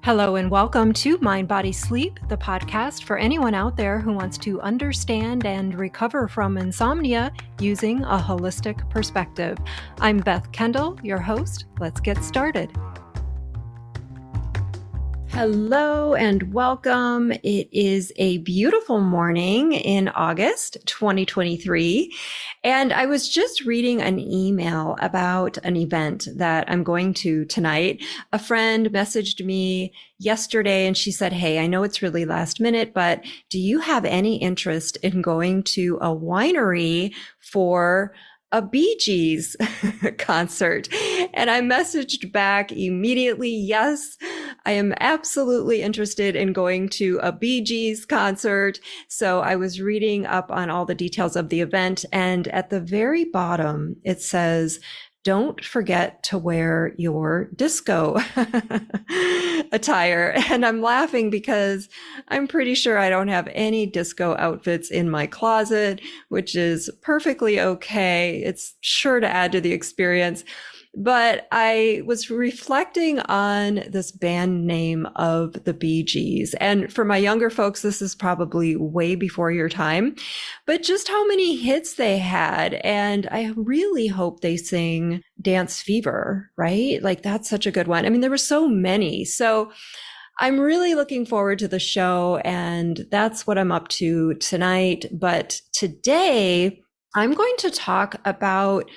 Hello and welcome to Mind, Body, Sleep, the podcast for anyone out there who wants to understand and recover from insomnia using a holistic perspective. I'm Beth Kendall, your host. Let's get started. Hello and welcome. It is a beautiful morning in August 2023. And I was just reading an email about an event that I'm going to tonight. A friend messaged me yesterday and she said, "Hey, I know it's really last minute, but do you have any interest in going to a winery for a Bee Gees concert?" And I messaged back immediately, "Yes, I am absolutely interested in going to a Bee Gees concert." So I was reading up on all the details of the event. And at the very bottom, it says, "Don't forget to wear your disco attire." And I'm laughing because I'm pretty sure I don't have any disco outfits in my closet, which is perfectly okay. It's sure to add to the experience. But I was reflecting on this band name of the Bee Gees. And for my younger folks, this is probably way before your time, but just how many hits they had. And I really hope they sing Dance Fever, right? Like that's such a good one. I mean, there were so many. So I'm really looking forward to the show, and that's what I'm up to tonight. But today I'm going to talk about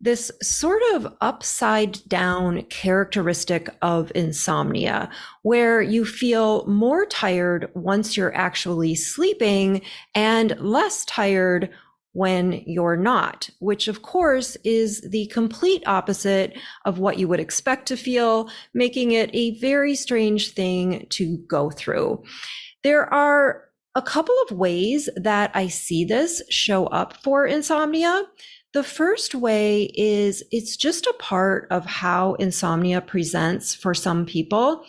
this sort of upside down characteristic of insomnia, where you feel more tired once you're actually sleeping and less tired when you're not, which of course is the complete opposite of what you would expect to feel, making it a very strange thing to go through. There are a couple of ways that I see this show up for insomnia. The first way is it's just a part of how insomnia presents for some people.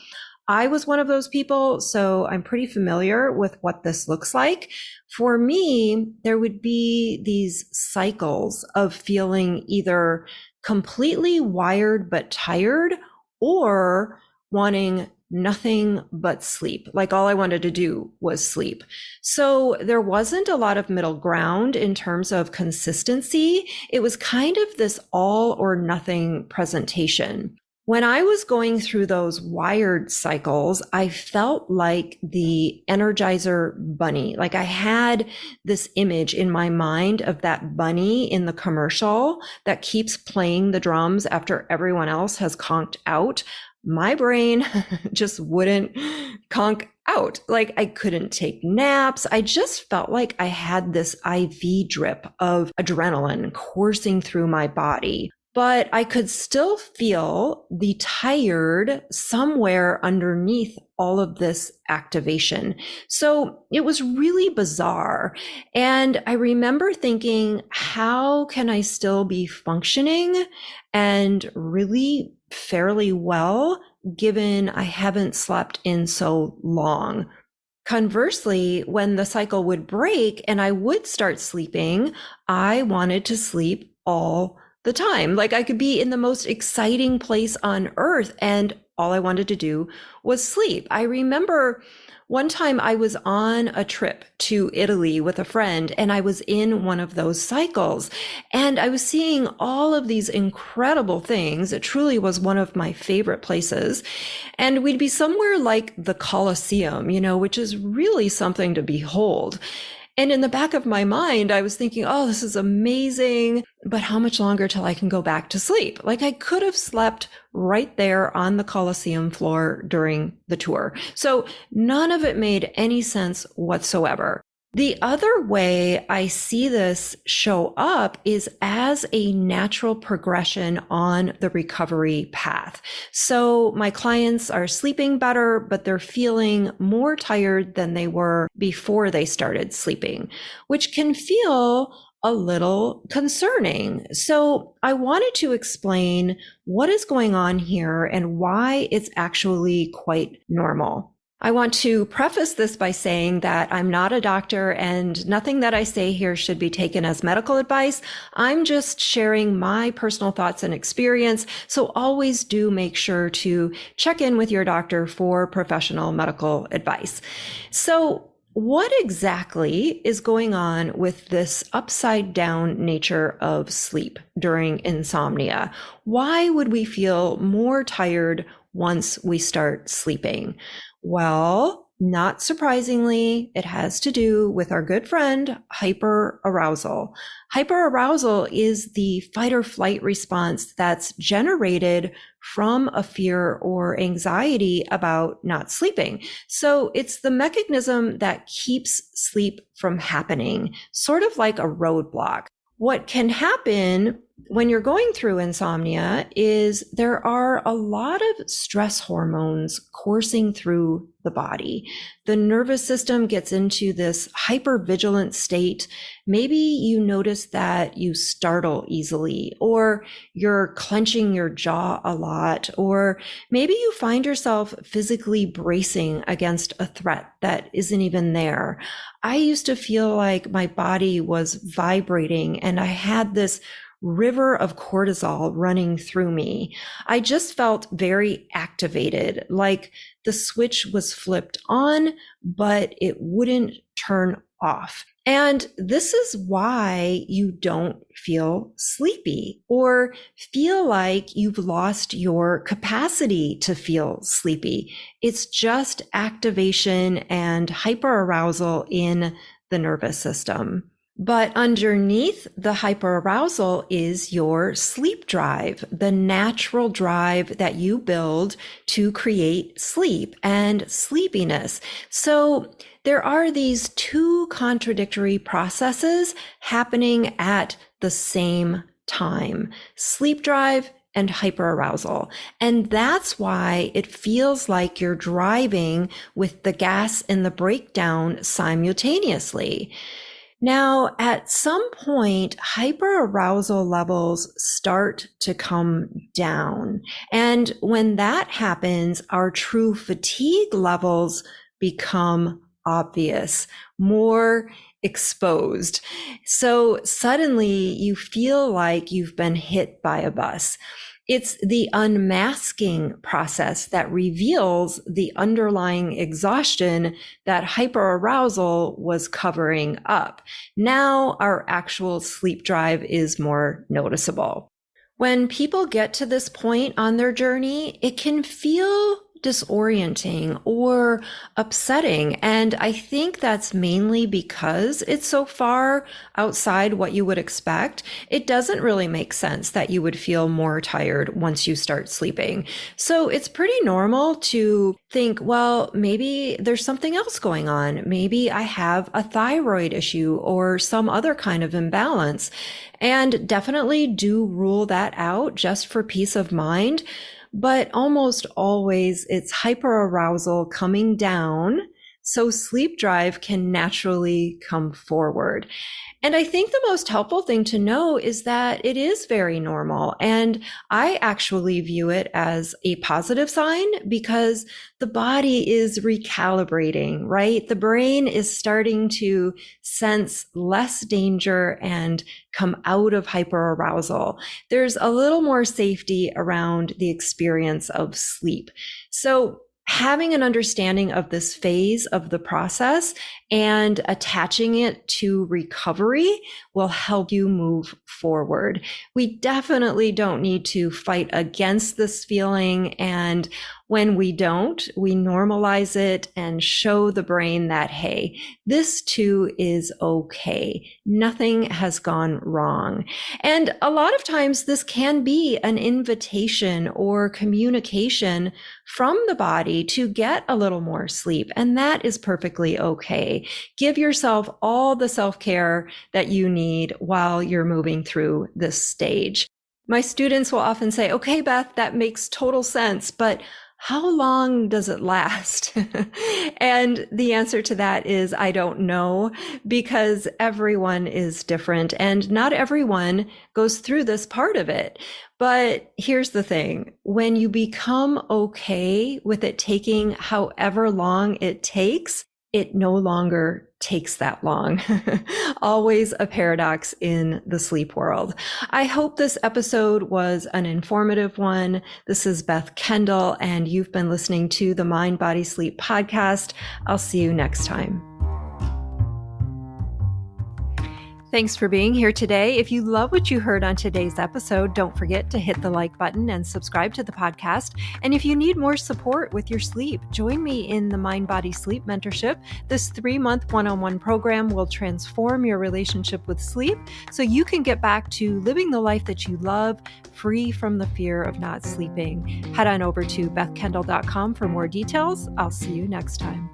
I was one of those people, so I'm pretty familiar with what this looks like. For me, there would be these cycles of feeling either completely wired but tired, or wanting nothing but sleep. Like all I wanted to do was sleep. So there wasn't a lot of middle ground in terms of consistency. It was kind of this all or nothing presentation. When I was going through those wired cycles, I felt like the Energizer bunny. Like I had this image in my mind of that bunny in the commercial that keeps playing the drums after everyone else has conked out. My brain just wouldn't conk out. Like I couldn't take naps. I just felt like I had this IV drip of adrenaline coursing through my body. But I could still feel the tired somewhere underneath all of this activation. So it was really bizarre. And I remember thinking, how can I still be functioning and really fairly well, given I haven't slept in so long? Conversely, when the cycle would break and I would start sleeping, I wanted to sleep all the time. Like I could be in the most exciting place on earth and all I wanted to do was sleep. I remember one time I was on a trip to Italy with a friend and I was in one of those cycles and I was seeing all of these incredible things. It truly was one of my favorite places. And we'd be somewhere like the Colosseum, which is really something to behold. And in the back of my mind, I was thinking, oh, this is amazing, but how much longer till I can go back to sleep? Like I could have slept right there on the Colosseum floor during the tour. So none of it made any sense whatsoever. The other way I see this show up is as a natural progression on the recovery path. So my clients are sleeping better, but they're feeling more tired than they were before they started sleeping, which can feel a little concerning. So I wanted to explain what is going on here and why it's actually quite normal. I want to preface this by saying that I'm not a doctor and nothing that I say here should be taken as medical advice. I'm just sharing my personal thoughts and experience. So always do make sure to check in with your doctor for professional medical advice. So what exactly is going on with this upside down nature of sleep during insomnia? Why would we feel more tired once we start sleeping? Well, not surprisingly, it has to do with our good friend, hyperarousal. Hyperarousal is the fight or flight response that's generated from a fear or anxiety about not sleeping. So it's the mechanism that keeps sleep from happening, sort of like a roadblock. What can happen when you're going through insomnia is there are a lot of stress hormones coursing through the body. The nervous system gets into this hypervigilant state. Maybe you notice that you startle easily, or you're clenching your jaw a lot, or maybe you find yourself physically bracing against a threat that isn't even there. I used to feel like my body was vibrating and I had this river of cortisol running through me. I just felt very activated, like the switch was flipped on, but it wouldn't turn off. And this is why you don't feel sleepy or feel like you've lost your capacity to feel sleepy. It's just activation and hyperarousal in the nervous system. But underneath the hyperarousal is your sleep drive, the natural drive that you build to create sleep and sleepiness. So there are these two contradictory processes happening at the same time: sleep drive and hyperarousal. And that's why it feels like you're driving with the gas and the brake down simultaneously. Now, at some point, hyperarousal levels start to come down. And when that happens, our true fatigue levels become obvious, more exposed. So suddenly you feel like you've been hit by a bus. It's the unmasking process that reveals the underlying exhaustion that hyperarousal was covering up. Now our actual sleep drive is more noticeable. When people get to this point on their journey, it can feel disorienting or upsetting. And I think that's mainly because it's so far outside what you would expect. It doesn't really make sense that you would feel more tired once you start sleeping. So it's pretty normal to think, well, maybe there's something else going on. Maybe I have a thyroid issue or some other kind of imbalance. And definitely do rule that out just for peace of mind. But almost always it's hyperarousal coming down, so sleep drive can naturally come forward. And I think the most helpful thing to know is that it is very normal. And I actually view it as a positive sign because the body is recalibrating, right? The brain is starting to sense less danger and come out of hyperarousal. There's a little more safety around the experience of sleep. So having an understanding of this phase of the process and attaching it to recovery will help you move forward. We definitely don't need to fight against this feeling. And when we don't, we normalize it and show the brain that, hey, this too is okay. Nothing has gone wrong. And a lot of times this can be an invitation or communication from the body to get a little more sleep. And that is perfectly okay. Give yourself all the self-care that you need while you're moving through this stage. My students will often say, okay, Beth, that makes total sense, but how long does it last? And the answer to that is I don't know, because everyone is different and not everyone goes through this part of it. But here's the thing, when you become okay with it taking however long it takes, it no longer takes that long. Always a paradox in the sleep world. I hope this episode was an informative one. This is Beth Kendall, and you've been listening to the Mind, Body, Sleep podcast. I'll see you next time. Thanks for being here today. If you love what you heard on today's episode, don't forget to hit the like button and subscribe to the podcast. And if you need more support with your sleep, join me in the Mind, Body, Sleep Mentorship. This 3-month one-on-one program will transform your relationship with sleep so you can get back to living the life that you love, free from the fear of not sleeping. Head on over to bethkendall.com for more details. I'll see you next time.